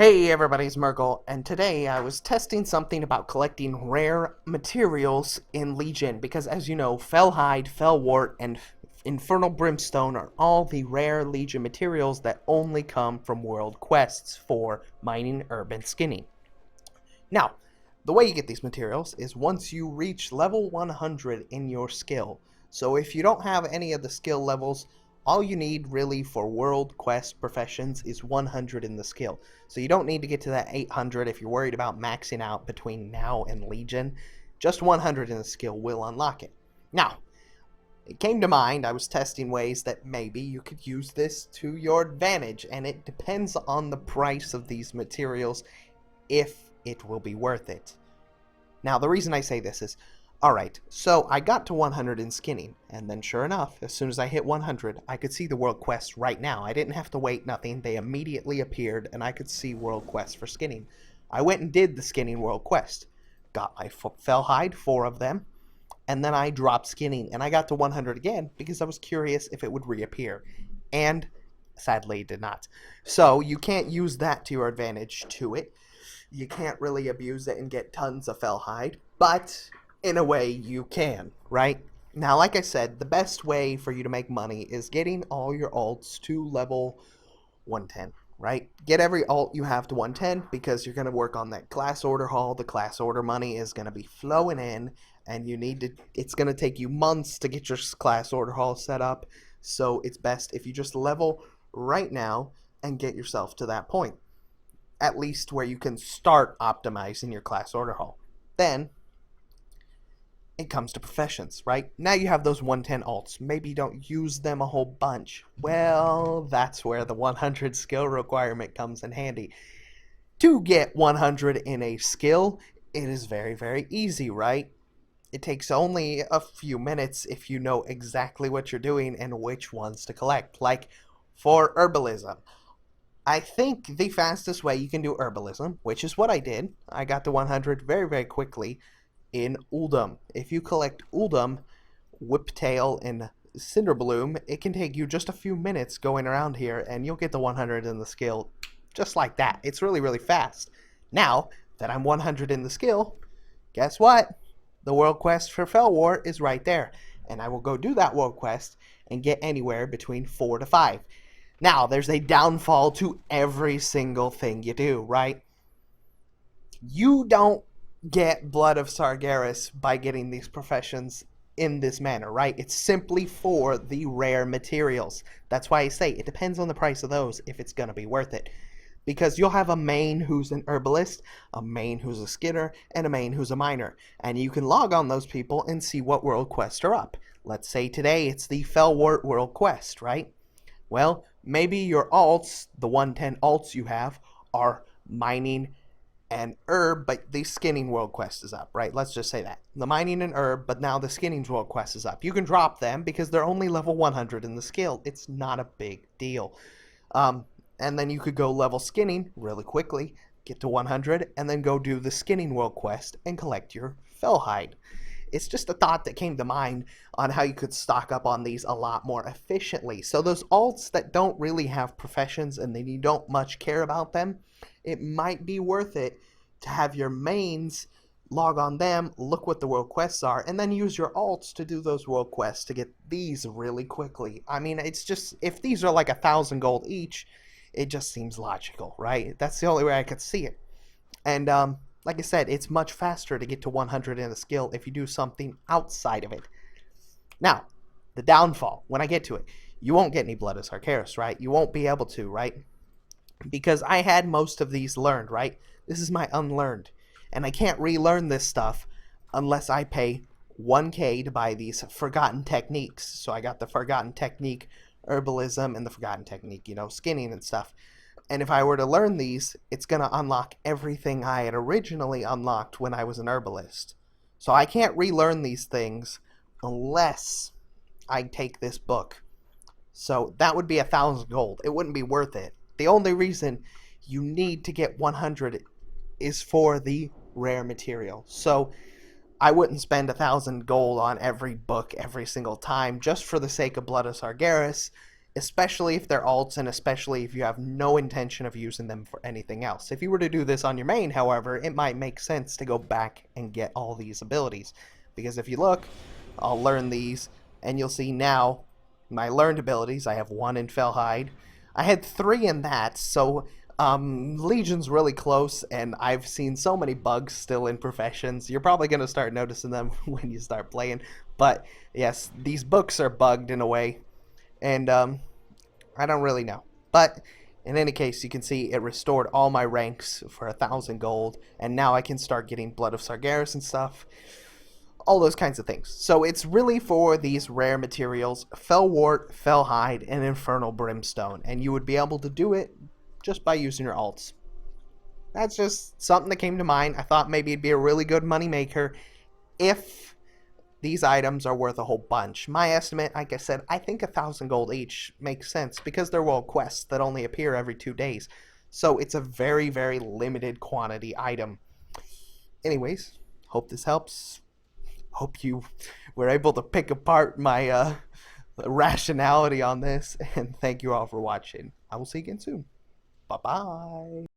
Hey everybody, it's Merkel, and today I was testing something about collecting rare materials in Legion, because as you know, Fellhide, Fellwort, and Infernal Brimstone are all the rare Legion materials that only come from world quests for mining, herb, and skinning. Now, the way you get these materials is once you reach level 100 in your skill. So if you don't have any of the skill levels, all you need really for world quest professions is 100 in the skill. So you don't need to get to that 800 if you're worried about maxing out between now and Legion. Just 100 in the skill will unlock it. Now, it came to mind, I was testing ways that maybe you could use this to your advantage, and it depends on the price of these materials if it will be worth it. Now, the reason I say this is, alright, so I got to 100 in skinning, and then sure enough, as soon as I hit 100, I could see the world quests right now. I didn't have to wait nothing, they immediately appeared, and I could see world quests for skinning. I went and did the skinning world quest. Got my Fellhide, 4 of them, and then I dropped skinning, and I got to 100 again because I was curious if it would reappear. And sadly, it did not. So you can't use that to your advantage to it. You can't really abuse it and get tons of Fellhide, but in a way you can, right? Now, like I said, the best way for you to make money is getting all your alts to level 110, right? Get every alt you have to 110 because you're going to work on that class order haul. The class order money is going to be flowing in, and it's going to take you months to get your class order haul set up. So it's best if you just level right now and get yourself to that point, at least where you can start optimizing your class order haul. Then it comes to professions, right? Now you have those 110 alts. Maybe you don't use them a whole bunch. Well, that's where the 100 skill requirement comes in handy. To get 100 in a skill, it is very, very easy, right? It takes only a few minutes if you know exactly what you're doing and which ones to collect. Like for herbalism, I think the fastest way you can do herbalism, which is what I did, I got to 100 very, very quickly in Uldum. If you collect Uldum, Whiptail, and Cinderbloom, it can take you just a few minutes going around here, and you'll get the 100 in the skill just like that. It's really, really fast. Now that I'm 100 in the skill, guess what? The world quest for Fellwart is right there, and I will go do that world quest and get anywhere between 4 to 5. Now, there's a downfall to every single thing you do, right? You don't get Blood of Sargeras by getting these professions in this manner, right? It's simply for the rare materials. That's why I say it depends on the price of those if it's going to be worth it. Because you'll have a main who's an herbalist, a main who's a skinner, and a main who's a miner. And you can log on those people and see what world quests are up. Let's say today it's the Fellwart world quest, right? Well, maybe your alts, the 110 alts you have, are mining and herb, but the skinning world quest is up, right? Let's just say that. The mining and herb, but now the skinning world quest is up. You can drop them because they're only level 100 in the skill. It's not a big deal. And then you could go level skinning really quickly, get to 100, and then go do the skinning world quest and collect your Fellhide. It's just a thought that came to mind on how you could stock up on these a lot more efficiently. So those alts that don't really have professions and then you don't much care about them, it might be worth it to have your mains log on them, look what the world quests are, and then use your alts to do those world quests to get these really quickly. I mean, it's just, if these are like 1,000 gold each, it just seems logical, right? That's the only way I could see it. And like I said, it's much faster to get to 100 in a skill if you do something outside of it. Now, the downfall, when I get to it, you won't get any Blood of Sargeras, right? You won't be able to, right? Because I had most of these learned, right? This is my unlearned. And I can't relearn this stuff unless I pay 1k to buy these Forgotten Techniques. So I got the Forgotten Technique Herbalism and the Forgotten Technique, skinning and stuff. And if I were to learn these, it's going to unlock everything I had originally unlocked when I was an herbalist. So I can't relearn these things unless I take this book. So that would be 1,000 gold. It wouldn't be worth it. The only reason you need to get 100 is for the rare material. So I wouldn't spend 1,000 gold on every book every single time just for the sake of Blood of Sargeras. especially if they're alts and especially if you have no intention of using them for anything else. If you were to do this on your main, however, it might make sense to go back and get all these abilities. Because if you look, I'll learn these, and you'll see now my learned abilities. I have 1 in Fellhide. I had 3 in that, so Legion's really close, and I've seen so many bugs still in professions. You're probably going to start noticing them when you start playing. But yes, these books are bugged in a way, and I don't really know. But in any case, you can see it restored all my ranks for 1,000 gold, and now I can start getting Blood of Sargeras and stuff. All those kinds of things. So it's really for these rare materials, Fellwort, Fellhide, and Infernal Brimstone, and you would be able to do it just by using your alts. That's just something that came to mind. I thought maybe it'd be a really good money maker if these items are worth a whole bunch. My estimate, like I said, I think 1,000 gold each makes sense because they're world quests that only appear every 2 days. So it's a very, very limited quantity item. Anyways, hope this helps. Hope you were able to pick apart my rationality on this, and thank you all for watching. I will see you again soon. Bye-bye.